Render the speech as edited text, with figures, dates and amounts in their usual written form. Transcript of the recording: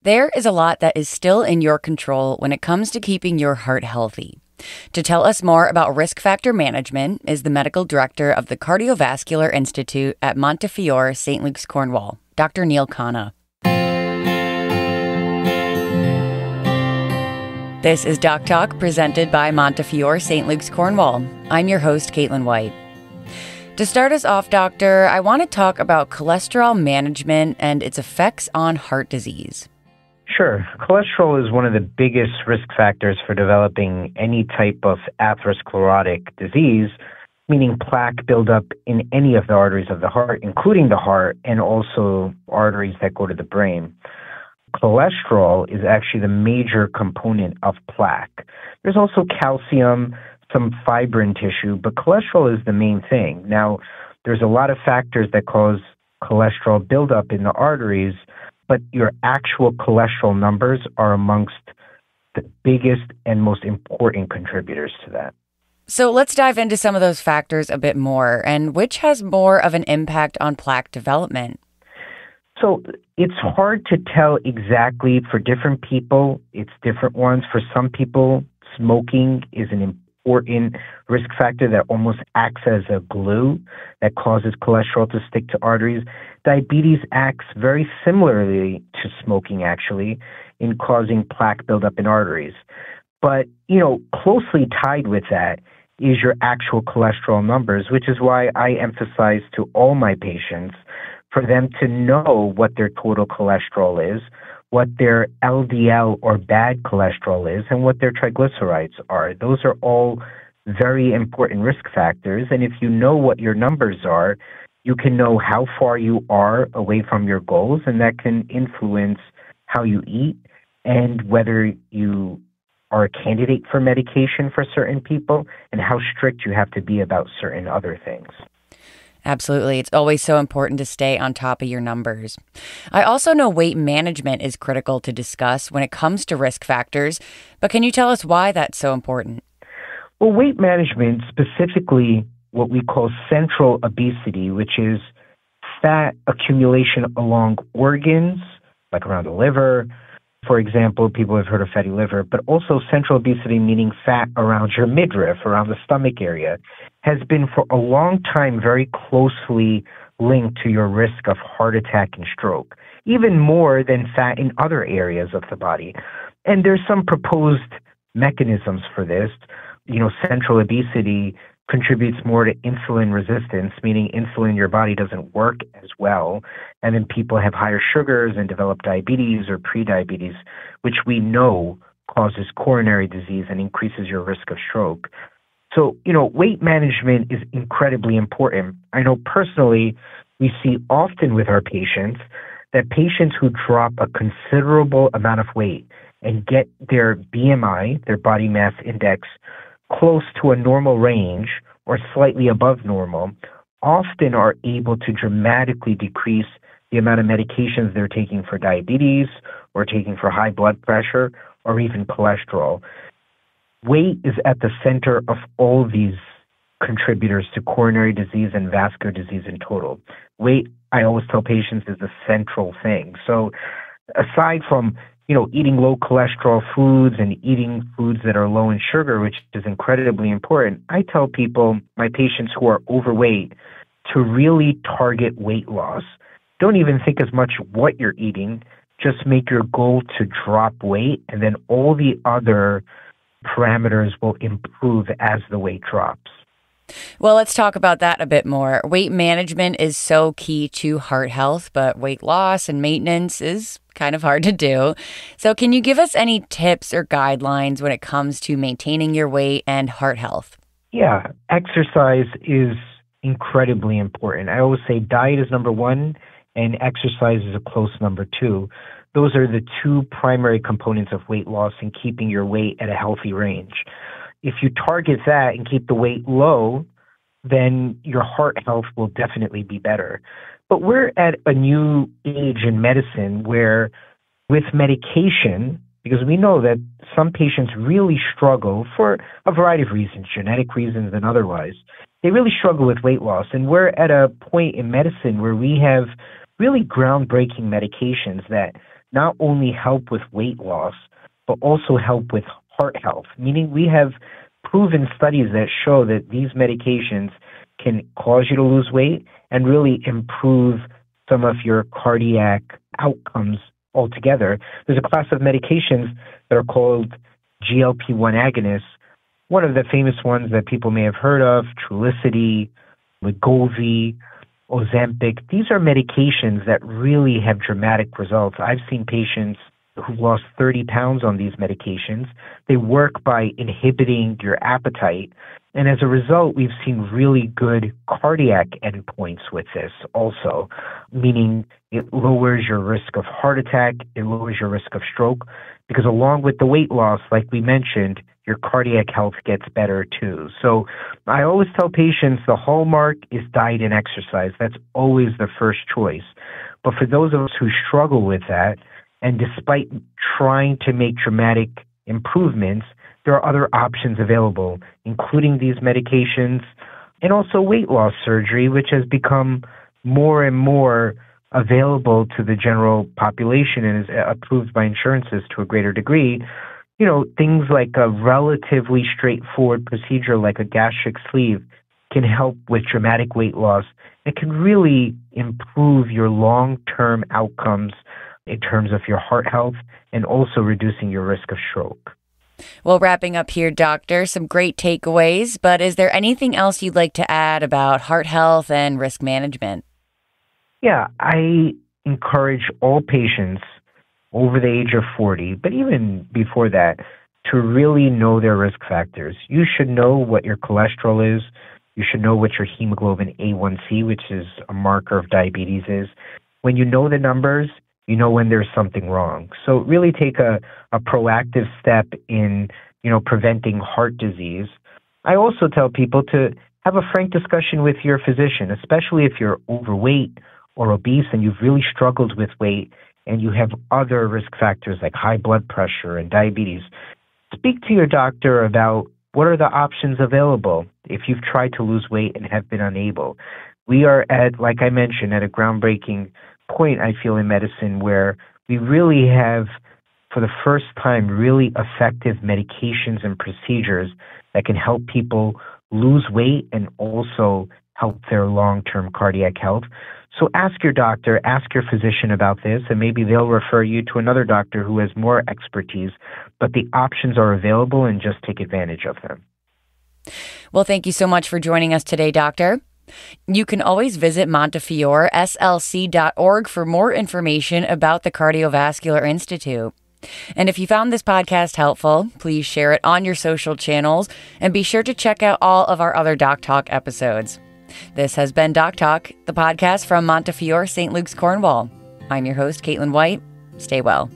There is a lot that is still in your control when it comes to keeping your heart healthy. To tell us more about risk factor management is the medical director of the Cardiovascular Institute at Montefiore St. Luke's Cornwall, Dr. Neil Khanna. This is Doc Talk presented by Montefiore St. Luke's Cornwall. I'm your host, Caitlin White. To start us off, Doctor, I want to talk about cholesterol management and its effects on heart disease. Sure. Cholesterol is one of the biggest risk factors for developing any type of atherosclerotic disease, meaning plaque buildup in any of the arteries of the heart, including the heart and also arteries that go to the brain. Cholesterol is actually the major component of plaque. There's also calcium, some fibrin tissue, but cholesterol is the main thing. Now, there's a lot of factors that cause cholesterol buildup in the arteries, but your actual cholesterol numbers are amongst the biggest and most important contributors to that. So let's dive into some of those factors a bit more. And which has more of an impact on plaque development? So it's hard to tell exactly for different people. It's different ones. For some people, smoking is an important risk factor that almost acts as a glue that causes cholesterol to stick to arteries. Diabetes acts very similarly to smoking, actually, in causing plaque buildup in arteries. But, closely tied with that is your actual cholesterol numbers, which is why I emphasize to all my patients for them to know what their total cholesterol is, what their LDL or bad cholesterol is, and what their triglycerides are. Those are all very important risk factors. And if you know what your numbers are, you can know how far you are away from your goals, and that can influence how you eat and whether you are a candidate for medication for certain people and how strict you have to be about certain other things. Absolutely. It's always so important to stay on top of your numbers. I also know weight management is critical to discuss when it comes to risk factors, but can you tell us why that's so important? Well, weight management, specifically what we call central obesity, which is fat accumulation along organs, like around the liver. For example, people have heard of fatty liver, but also central obesity, meaning fat around your midriff, around the stomach area, has been for a long time very closely linked to your risk of heart attack and stroke, even more than fat in other areas of the body. And there's some proposed mechanisms for this. Central obesity contributes more to insulin resistance, meaning insulin in your body doesn't work as well. And then people have higher sugars and develop diabetes or prediabetes, which we know causes coronary disease and increases your risk of stroke. So, weight management is incredibly important. I know personally, we see often with our patients that patients who drop a considerable amount of weight and get their BMI, their body mass index, close to a normal range or slightly above normal, often are able to dramatically decrease the amount of medications they're taking for diabetes or taking for high blood pressure or even cholesterol. Weight is at the center of all these contributors to coronary disease and vascular disease in total. Weight, I always tell patients, is the central thing. So aside from eating low cholesterol foods and eating foods that are low in sugar, which is incredibly important, I tell people, my patients who are overweight, to really target weight loss. Don't even think as much what you're eating. Just make your goal to drop weight, and then all the other parameters will improve as the weight drops. Well, let's talk about that a bit more. Weight management is so key to heart health, but weight loss and maintenance is kind of hard to do. So can you give us any tips or guidelines when it comes to maintaining your weight and heart health? Yeah, exercise is incredibly important. I always say diet is number one and exercise is a close number two. Those are the two primary components of weight loss and keeping your weight at a healthy range. If you target that and keep the weight low, then your heart health will definitely be better. But we're at a new age in medicine where with medication, because we know that some patients really struggle for a variety of reasons, genetic reasons and otherwise, they really struggle with weight loss. And we're at a point in medicine where we have really groundbreaking medications that not only help with weight loss, but also help with heart health, meaning we have proven studies that show that these medications can cause you to lose weight and really improve some of your cardiac outcomes altogether. There's a class of medications that are called GLP-1 agonists. One of the famous ones that people may have heard of, Trulicity, Wegovy, Ozempic. These are medications that really have dramatic results. I've seen patients who've lost 30 pounds on these medications. They work by inhibiting your appetite. And as a result, we've seen really good cardiac endpoints with this also, meaning it lowers your risk of heart attack, it lowers your risk of stroke, because along with the weight loss, like we mentioned, your cardiac health gets better too. So I always tell patients the hallmark is diet and exercise. That's always the first choice. But for those of us who struggle with that, and despite trying to make dramatic improvements, there are other options available, including these medications and also weight loss surgery, which has become more and more available to the general population and is approved by insurances to a greater degree. You know, things like a relatively straightforward procedure like a gastric sleeve can help with dramatic weight loss. It can really improve your long-term outcomes in terms of your heart health and also reducing your risk of stroke. Well, wrapping up here, doctor, some great takeaways, but is there anything else you'd like to add about heart health and risk management? Yeah, I encourage all patients over the age of 40, but even before that, to really know their risk factors. You should know what your cholesterol is. You should know what your hemoglobin A1C, which is a marker of diabetes, is. When you know the numbers, you know when there's something wrong. So really take a proactive step in, preventing heart disease. I also tell people to have a frank discussion with your physician, especially if you're overweight or obese and you've really struggled with weight and you have other risk factors like high blood pressure and diabetes. Speak to your doctor about what are the options available if you've tried to lose weight and have been unable. We are like I mentioned, at a groundbreaking point, I feel, in medicine where we really have, for the first time, really effective medications and procedures that can help people lose weight and also help their long-term cardiac health. So ask your doctor, ask your physician about this, and maybe they'll refer you to another doctor who has more expertise. But the options are available, and just take advantage of them. Well, thank you so much for joining us today, doctor. You can always visit MontefioreSLC.org for more information about the Cardiovascular Institute. And if you found this podcast helpful, please share it on your social channels and be sure to check out all of our other Doc Talk episodes. This has been Doc Talk, the podcast from Montefiore St. Luke's, Cornwall. I'm your host, Caitlin White. Stay well.